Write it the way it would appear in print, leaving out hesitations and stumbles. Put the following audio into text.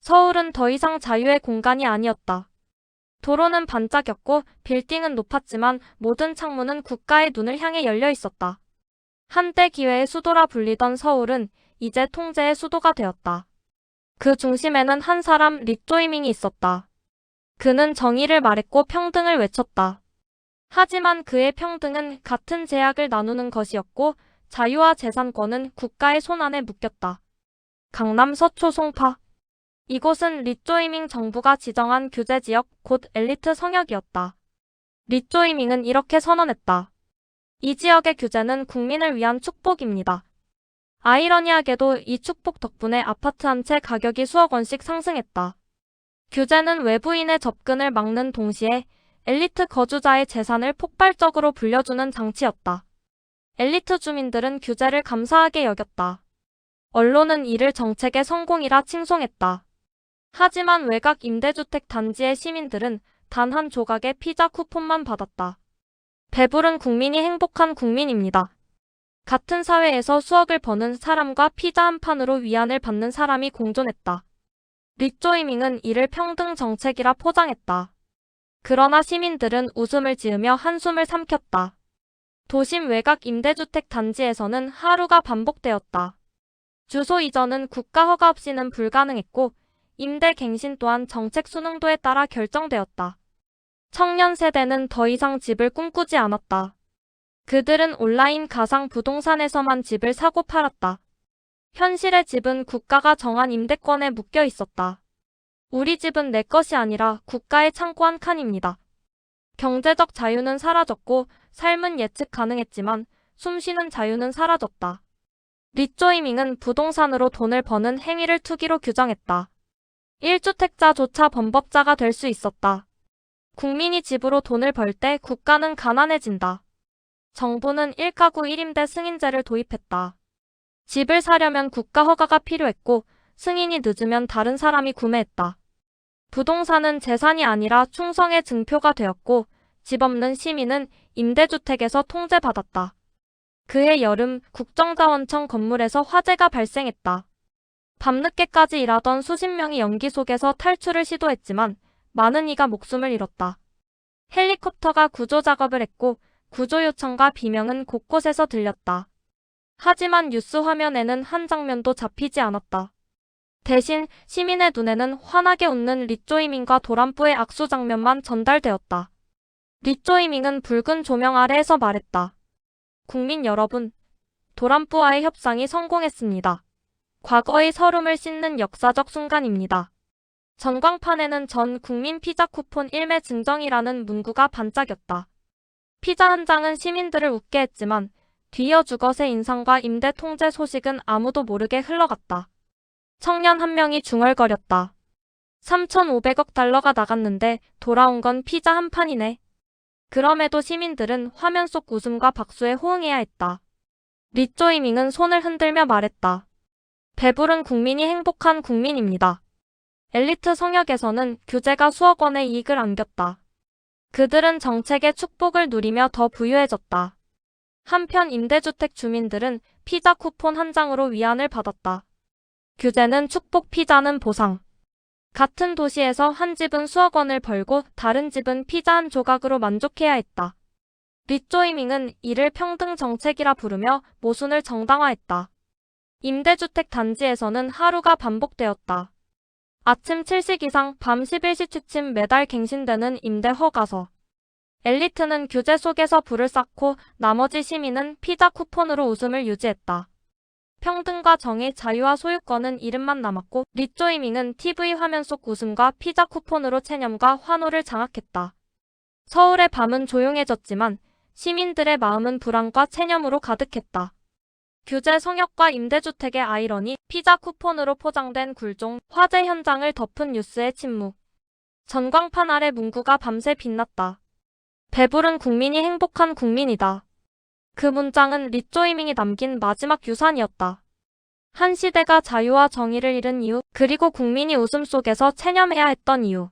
서울은 더 이상 자유의 공간이 아니었다. 도로는 반짝였고 빌딩은 높았지만 모든 창문은 국가의 눈을 향해 열려 있었다. 한때 기회의 수도라 불리던 서울은 이제 통제의 수도가 되었다. 그 중심에는 한 사람 릭조이밍이 있었다. 그는 정의를 말했고 평등을 외쳤다. 하지만 그의 평등은 같은 제약을 나누는 것이었고 자유와 재산권은 국가의 손안에 묶였다. 강남 서초 송파. 이곳은 릭조이밍 정부가 지정한 규제지역 곧 엘리트 성역이었다. 릭조이밍은 이렇게 선언했다. 이 지역의 규제는 국민을 위한 축복입니다. 아이러니하게도 이 축복 덕분에 아파트 한 채 가격이 수억 원씩 상승했다. 규제는 외부인의 접근을 막는 동시에 엘리트 거주자의 재산을 폭발적으로 불려주는 장치였다. 엘리트 주민들은 규제를 감사하게 여겼다. 언론은 이를 정책의 성공이라 칭송했다. 하지만 외곽 임대주택 단지의 시민들은 단 한 조각의 피자 쿠폰만 받았다. 배부른 국민이 행복한 국민입니다. 같은 사회에서 수억을 버는 사람과 피자 한 판으로 위안을 받는 사람이 공존했다. 릭조이밍은 이를 평등 정책이라 포장했다. 그러나 시민들은 웃음을 지으며 한숨을 삼켰다. 도심 외곽 임대주택 단지에서는 하루가 반복되었다. 주소 이전은 국가 허가 없이는 불가능했고 임대 갱신 또한 정책 순응도에 따라 결정되었다. 청년 세대는 더 이상 집을 꿈꾸지 않았다. 그들은 온라인 가상 부동산에서만 집을 사고 팔았다. 현실의 집은 국가가 정한 임대권에 묶여 있었다. 우리 집은 내 것이 아니라 국가의 창고 한 칸입니다. 경제적 자유는 사라졌고 삶은 예측 가능했지만 숨쉬는 자유는 사라졌다. 릭조이밍은 부동산으로 돈을 버는 행위를 투기로 규정했다. 1주택자조차 범법자가 될 수 있었다. 국민이 집으로 돈을 벌 때 국가는 가난해진다. 정부는 1가구 1임대 승인제를 도입했다. 집을 사려면 국가 허가가 필요했고 승인이 늦으면 다른 사람이 구매했다. 부동산은 재산이 아니라 충성의 증표가 되었고 집 없는 시민은 임대주택에서 통제받았다. 그해 여름 국정자원청 건물에서 화재가 발생했다. 밤늦게까지 일하던 수십 명이 연기 속에서 탈출을 시도했지만 많은 이가 목숨을 잃었다. 헬리콥터가 구조 작업을 했고 구조 요청과 비명은 곳곳에서 들렸다. 하지만 뉴스 화면에는 한 장면도 잡히지 않았다. 대신 시민의 눈에는 환하게 웃는 릭조이밍과 도란뿌의 악수 장면만 전달되었다. 릭조이밍은 붉은 조명 아래에서 말했다. 국민 여러분, 도란뿌와의 협상이 성공했습니다. 과거의 서름을 씻는 역사적 순간입니다. 전광판에는 전 국민 피자 쿠폰 일매 증정이라는 문구가 반짝였다. 피자 한 장은 시민들을 웃게 했지만 뒤이어 주거세 인상과 임대 통제 소식은 아무도 모르게 흘러갔다. 청년 한 명이 중얼거렸다. 3,500억 달러가 나갔는데 돌아온 건 피자 한 판이네. 그럼에도 시민들은 화면 속 웃음과 박수에 호응해야 했다. 릭조이밍은 손을 흔들며 말했다. 배부른 국민이 행복한 국민입니다. 엘리트 성역에서는 규제가 수억 원의 이익을 안겼다. 그들은 정책의 축복을 누리며 더 부유해졌다. 한편 임대주택 주민들은 피자 쿠폰 한 장으로 위안을 받았다. 규제는 축복, 피자는 보상. 같은 도시에서 한 집은 수억 원을 벌고 다른 집은 피자 한 조각으로 만족해야 했다. 릭조이밍은 이를 평등 정책이라 부르며 모순을 정당화했다. 임대주택 단지에서는 하루가 반복되었다. 아침 7시 기상, 밤 11시 취침 매달 갱신되는 임대 허가서. 엘리트는 규제 속에서 불을 쌓고 나머지 시민은 피자 쿠폰으로 웃음을 유지했다. 평등과 정의, 자유와 소유권은 이름만 남았고 릭조이밍은 TV 화면 속 웃음과 피자 쿠폰으로 체념과 환호를 장악했다. 서울의 밤은 조용해졌지만 시민들의 마음은 불안과 체념으로 가득했다. 규제 성역과 임대주택의 아이러니, 피자 쿠폰으로 포장된 굴종, 화재 현장을 덮은 뉴스의 침묵. 전광판 아래 문구가 밤새 빛났다. 배부른 국민이 행복한 국민이다. 그 문장은 릭조이밍이 남긴 마지막 유산이었다. 한 시대가 자유와 정의를 잃은 이유, 그리고 국민이 웃음 속에서 체념해야 했던 이유.